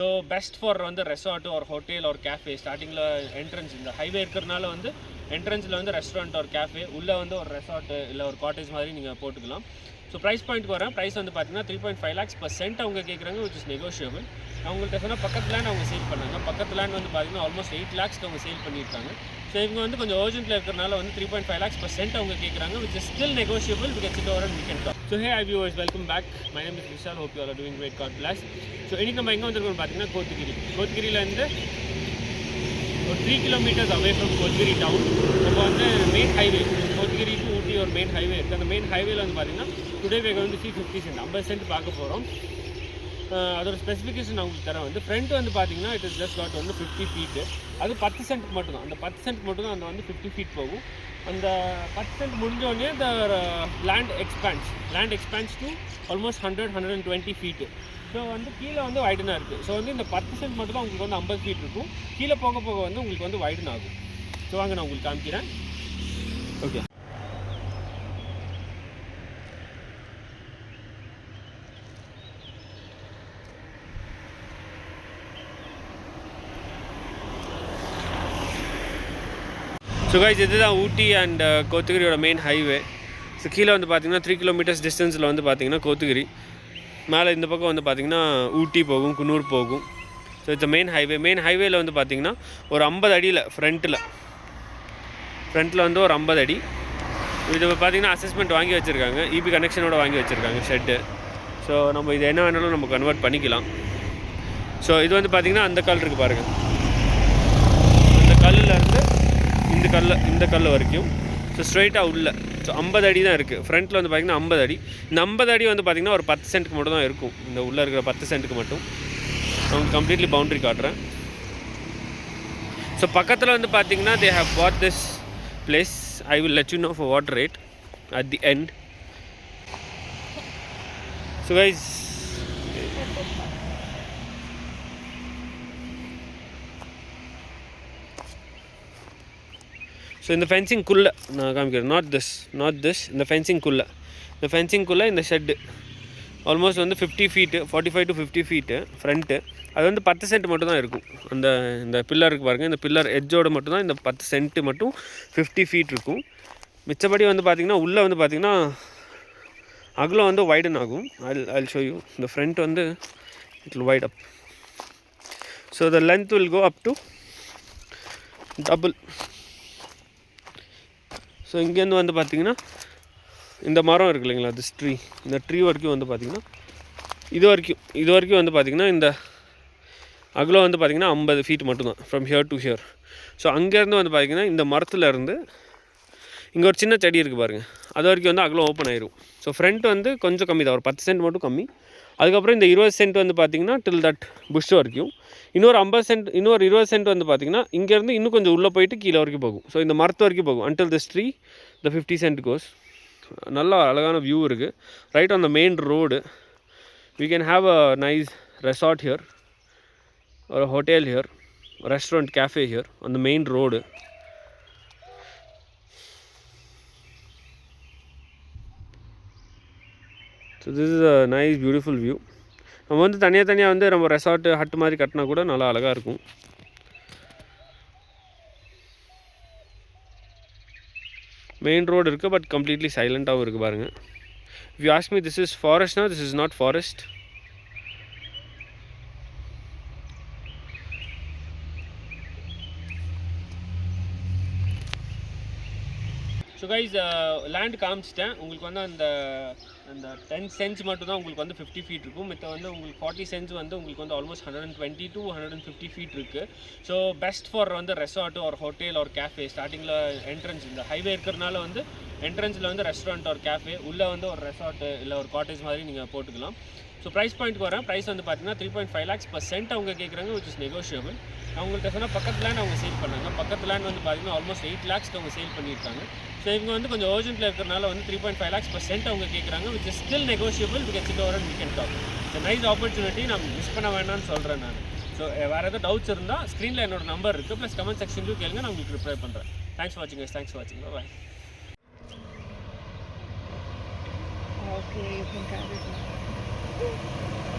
So best for வந்து resort ஒரு hotel ஒரு கேஃபே. ஸ்டார்டிங்கில் என்ட்ரன்ஸ் இந்த ஹைவே இருக்கிறனால வந்து என்ட்ரன்ஸில் வந்து ரெஸ்டாரண்ட் ஒரு கேஃபே, உள்ளே வந்து ஒரு ரெசார்ட்டு இல்லை ஒரு காட்டேஜ் மாதிரி நீங்கள் போட்டுக்கலாம். ஸோ ப்ரைஸ் பாயிண்ட்க்கு வரேன். ப்ரைஸ் வந்து பார்த்தீங்கன்னா 3.5 lakhs per cent அவங்க கேட்குறாங்க, which is negotiable. அவங்கள்ட்ட சொன்னால் பக்கத்து லேண்ட் அவங்க சேல் பண்ணாங்க. பக்கத்து லேண்ட் வந்து பார்த்தீங்கன்னா ஆல்மோஸ்ட் 8 lakhsக்கு அவங்க சேல் பண்ணியிருக்காங்க. ஸோ இவங்க வந்து கொஞ்சம் அர்ஜென்ட்டில் இருக்கிறனால வந்து 3.5 lakhs per cent அவங்க கேட்குறாங்க, which is still negotiable. We can sit over and we can talk. So hey hi viewers, welcome back. My name is Vishal. Hope you all are doing great. God bless. So இன்றைக்கி நம்ம எங்கே வந்திருக்கோம்னு பார்த்தீங்கன்னா கோத்தகிரியிலேருந்து ஒரு 3 kilometers away from Kotagiri town. நம்ம வந்து main highway Kotagiri to Ooty ஒரு main highway இருக்குது. அந்த மெயின் ஹைவேல வந்து பார்த்தீங்கன்னா டுடே வேக வந்து 50 cent 50 cent பார்க்க போகிறோம். அதோட ஸ்பெசிஃபிகேஷன் அவங்களுக்கு தர வந்து ஃப்ரண்ட் வந்து பார்த்தீங்கன்னா இட் இஸ் ஜஸ்ட் நாட் வந்து 50 feet. அது 10 cent மட்டும்தான். அந்த 10 cent மட்டும்தான் அந்த வந்து 50 feet போகும். அந்த 10 cent முடிஞ்சோடனே இந்த land expands to almost 120 feet. So வந்து கீழே வந்து வைடனாக இருக்குது. ஸோ வந்து இந்த 10 cent மட்டும் தான் உங்களுக்கு வந்து 50 feet இருக்கும். கீழே போக போக வந்து உங்களுக்கு வந்து வைடன் ஆகும். ஸோ வாங்க நான் உங்களுக்கு காமிக்கிறேன். ஓகே, ஸோ கைஸ் இதுதான் ஊட்டி அண்ட் கோத்தகிரியோட மெயின் ஹைவே. ஸோ கீழே வந்து பார்த்தீங்கன்னா 3 kilometers டிஸ்டன்ஸில் வந்து பார்த்தீங்கன்னா கோத்தகிரி, மேலே இந்த பக்கம் வந்து பார்த்திங்கன்னா ஊட்டி போகும், குன்னூர் போகும். ஸோ இட்ஸ் மெயின் ஹைவேல வந்து பார்த்திங்கன்னா ஒரு 50 அடியில் ஃப்ரண்ட்டில் வந்து ஒரு 50 அடி. இது பார்த்திங்கன்னா அசஸ்மெண்ட் வாங்கி வச்சுருக்காங்க, இபி கனெக்ஷனோட வாங்கி வச்சுருக்காங்க ஷெட்டு. ஸோ நம்ம இது என்ன வேணாலும் நம்ம கன்வெர்ட் பண்ணிக்கலாம். ஸோ இது வந்து பார்த்திங்கன்னா அந்த கல் இருக்குது பாருங்கள், அந்த கல்லிலேருந்து இந்த கல் வரைக்கும். ஸோ ஸ்ட்ரைட்டாக உள்ள ஸோ 50 அடி தான் இருக்குது. ஃப்ரண்ட்டில் வந்து பார்த்திங்கன்னா 50 அடி. இந்த 50 அடி வந்து பார்த்திங்கன்னா ஒரு 10 cent மட்டும் தான் இருக்கும். இந்த உள்ளே இருக்கிற 10 cent மட்டும் அவங்க கம்ப்ளீட்லி பவுண்ட்ரி காட்டுறேன். ஸோ பக்கத்தில் வந்து பார்த்திங்கன்னா they have bought this place. I will let you know for what rate at the end. So guys so இந்த ஃபென்சிங்குள்ளே நான் காமிக்கிறேன், நாட் திஸ் இந்த ஃபென்சிங்குள்ளே இந்த ஷெட்டு ஆல்மோஸ்ட் வந்து 50 feet 45 to 50 feet ஃப்ரண்ட்டு. அது வந்து 10 cent மட்டும் தான் இருக்கும். இந்த பில்லர் இருக்குது பாருங்கள், இந்த பில்லர் எட்ஜோடு மட்டும்தான் இந்த 10 cent மட்டும் 50 feet இருக்கும். மிச்சப்படி வந்து பார்த்திங்கன்னா உள்ளே வந்து பார்த்திங்கன்னா அகலம் வந்து வைடன் ஆகும். I'll show you. இந்த ஃப்ரண்ட் வந்து it will wide up. So the length will go up to double. So இங்கேருந்து வந்து பார்த்திங்கன்னா இந்த மரம் இருக்குது இல்லைங்களா, திஸ் ட்ரீ, இந்த ட்ரீ வரைக்கும் வந்து பார்த்திங்கன்னா இது வரைக்கும் வந்து பார்த்திங்கன்னா இந்த அகலம் வந்து பார்த்திங்கன்னா 50 feet மட்டும்தான் from here to hear. So அங்கேருந்து வந்து பார்த்திங்கன்னா இந்த மரத்துலேருந்து இங்கே ஒரு சின்ன செடி இருக்குது பாருங்கள், அது வரைக்கும் வந்து அகலம் ஓப்பன் ஆயிரும். ஸோ ஃப்ரண்ட் வந்து கொஞ்சம் கம்மி தான், ஒரு 10 cent மட்டும் கம்மி. அதுக்கப்புறம் இந்த 20 cent வந்து பார்த்திங்கன்னா டில் தட் புஷ் வரைக்கும். இன்னொரு 20 cent வந்து பார்த்திங்கன்னா இங்கேருந்து இன்னும் கொஞ்சம் உள்ளே போயிட்டு கீழே வரைக்கும் போகும். ஸோ இந்த மரத்து வரைக்கும் போகும் until this tree the 50 cent goes. நல்லா அழகான வியூ இருக்குது right on the main road. We can have a nice resort here or a hotel here, restaurant, cafe here on the main road. So this is a nice beautiful view. நம்ம வந்து தனியாக வந்து நம்ம resort hut மாதிரி கட்டினா கூட நல்லா அழகாக இருக்கும். மெயின் ரோடு இருக்குது, பட் கம்ப்ளீட்லி சைலண்ட்டாகவும் இருக்குது பாருங்கள். If you ask me, this is forest now, this is not forest. So guys land காமிச்சிட்டேன் உங்களுக்கு. வந்து அந்த 10 cents மட்டும் தான் உங்களுக்கு வந்து 50 feet இருக்கும். மித்த வந்து உங்களுக்கு 40 cents வந்து உங்களுக்கு வந்து ஆல்மோஸ்ட் 120 to 150 feet இருக்குது. ஸோ பெஸ்ட் ஃபார் வந்து ரெசார்ட்டு ஒரு ஹோட்டல் ஒரு கேஃபே. ஸ்டார்டிங்கில் என்ட்ரன்ஸ் இந்த ஹைவே இருக்கிறனால வந்து என்ட்ரன்ஸில் வந்து ரெஸ்டாரண்ட் ஒரு கேஃபே, உள்ளே வந்து ஒரு ரெசார்ட்டு இல்லை ஒரு காட்டேஜ் மாதிரி நீங்கள் போட்டுக்கலாம். ஸோ ப்ரைஸ் பாயிண்ட்க்கு வரேன். ப்ரைஸ் வந்து பார்த்தீங்கன்னா 3.5 lakhs per cent அவங்க கேட்குறாங்க, which is negotiable. அவங்கள்ட்ட சொன்னால் பக்கத்து லேண்ட் அவங்க சேல் பண்ணாங்க. பக்கத்து லேண்ட் வந்து பார்த்தீங்கன்னா ஆல்மோஸ்ட் 8 lakhsக்கு அவங்க சேல் பண்ணியிருக்காங்க. ஸோ இவங்க வந்து கொஞ்சம் அர்ஜென்ட்டில் இருக்கிறனால வந்து 3.5 lakhs per cent அவங்க கேட்குறாங்க, which is still negotiable. We can sit over and we can talk. It's a nice opportunity. நான் மிஸ் பண்ண வேண்டாம்னு சொல்கிறேன் நான். ஸோ வேறு ஏதாவது டவுட்ஸ் இருந்தால் ஸ்க்ரீனில் என்னோட நம்பர் இருக்குது, ப்ளஸ் கமெண்ட் செக்ஷன்லையும் கேளுங்க, நான் உங்களுக்கு ரிப்ளை பண்ணுறேன். தேங்க்ஸ் ஃபார் வாட்சிங். தேங்க்ஸ் ஃபார் வாட்சிங். பாய். Okay, you can cut it now.